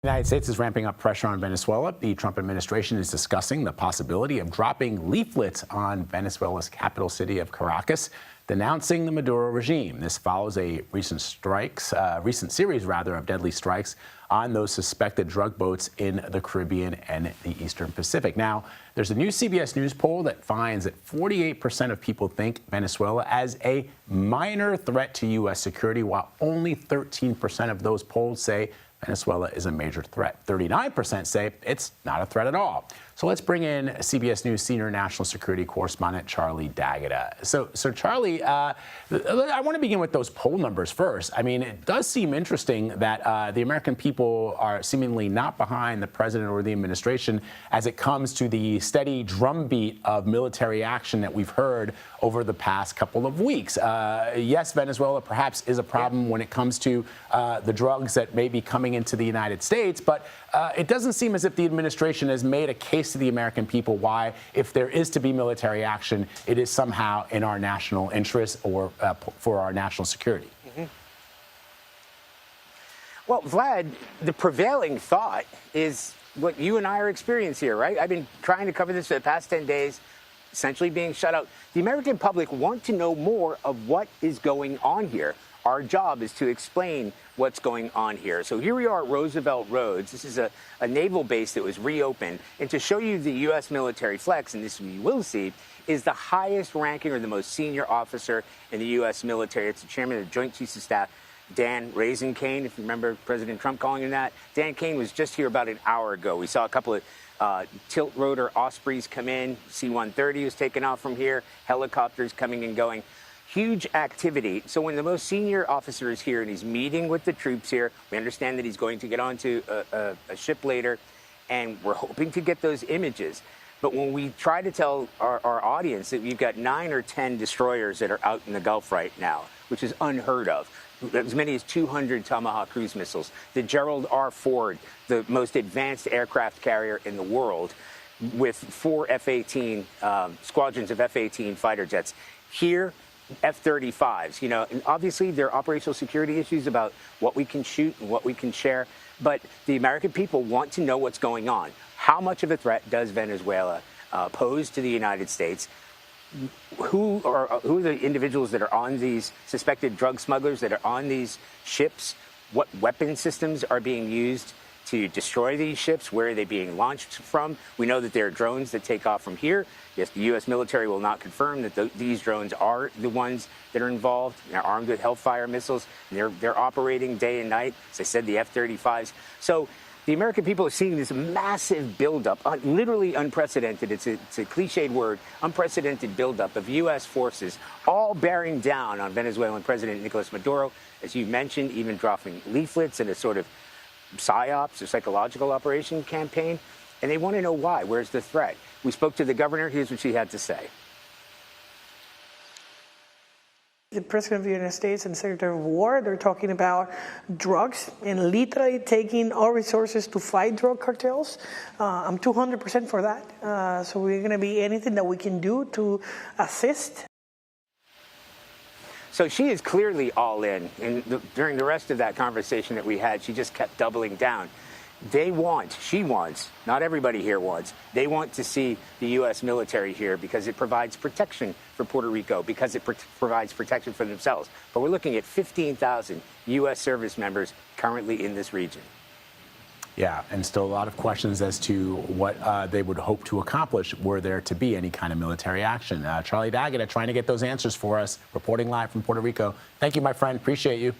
The United States is ramping up pressure on Venezuela. The Trump administration is discussing the possibility of dropping leaflets on Venezuela's capital city of Caracas, denouncing the Maduro regime. This follows a recent series of deadly strikes on those suspected drug boats in the Caribbean and the Eastern Pacific. Now, there's a new CBS News poll that finds that 48% of people think Venezuela as a minor threat to U.S. security, while only 13% of those polled say Venezuela is a major threat. 39% say it's not a threat at all. So let's bring in CBS News senior national security correspondent Charlie D'Agata. So Charlie, I want to begin with those poll numbers first. I mean, it does seem interesting that the American people are seemingly not behind the president or the administration as it comes to the steady drumbeat of military action that we've heard over the past couple of weeks. Yes, Venezuela perhaps is a problem when it comes to the drugs that may be coming into the United States, but it doesn't seem as if the administration has made a case to the American people why, if there is to be military action, it is somehow in our national interest or for our national security. Mm-hmm. Well, Vlad, the prevailing thought is what you and I are experiencing here, right? I've been trying to cover this for the past 10 days, essentially being shut out. The American public want to know more of what is going on here. Our job is to explain what's going on here. So here we are at Roosevelt Roads. This is a naval base that was reopened. And to show you the U.S. military flex, and this you will see, is the highest ranking or the most senior officer in the U.S. military. It's the chairman of the Joint Chiefs of Staff, Dan Raisin Kane, if you remember President Trump calling him that. Dan Kane was just here about an hour ago. We saw a couple of tilt rotor Ospreys come in. C-130 was taken off from here. Helicopters coming and going. Huge activity. So when the most senior officer is here and he's meeting with the troops here, we understand that he's going to get onto a ship later, and we're hoping to get those images. But when we try to tell our audience that we've got 9 or 10 destroyers that are out in the Gulf right now, which is unheard of, as many as 200 Tomahawk cruise missiles, the Gerald R. Ford, the most advanced aircraft carrier in the world, with 4 F-18 squadrons of F-18 fighter jets here. F-35s, and obviously there are operational security issues about what we can shoot and what we can share, but the American people want to know what's going on. How much of a threat does Venezuela pose to the United States? Who are the individuals that are on these suspected drug smugglers that are on these ships? What weapon systems are being used to destroy these ships? Where are they being launched from? We know that there are drones that take off from here. Yes, the U.S. military will not confirm that these drones are the ones that are involved. They're armed with Hellfire missiles. They're operating day and night. As I said, the F-35s. So the American people are seeing this massive buildup, literally unprecedented. It's a cliched word, unprecedented buildup of U.S. forces, all bearing down on Venezuelan President Nicolas Maduro, as you mentioned, even dropping leaflets in a sort of psyops or psychological operation campaign, and they want to know why. Where's the threat? We spoke to the governor. Here's what she had to say. The President of the United States and Secretary of War, they're talking about drugs and literally taking all resources to fight drug cartels. I'm 200% for that. So we're going to be anything that we can do to assist. So she is clearly all in. And during the rest of that conversation that we had, she just kept doubling down. She wants, not everybody here wants, they want to see the U.S. military here because it provides protection for Puerto Rico, because it provides protection for themselves. But we're looking at 15,000 U.S. service members currently in this region. Yeah, and still a lot of questions as to what they would hope to accomplish were there to be any kind of military action. Charlie D'Agata trying to get those answers for us, reporting live from Puerto Rico. Thank you, my friend. Appreciate you.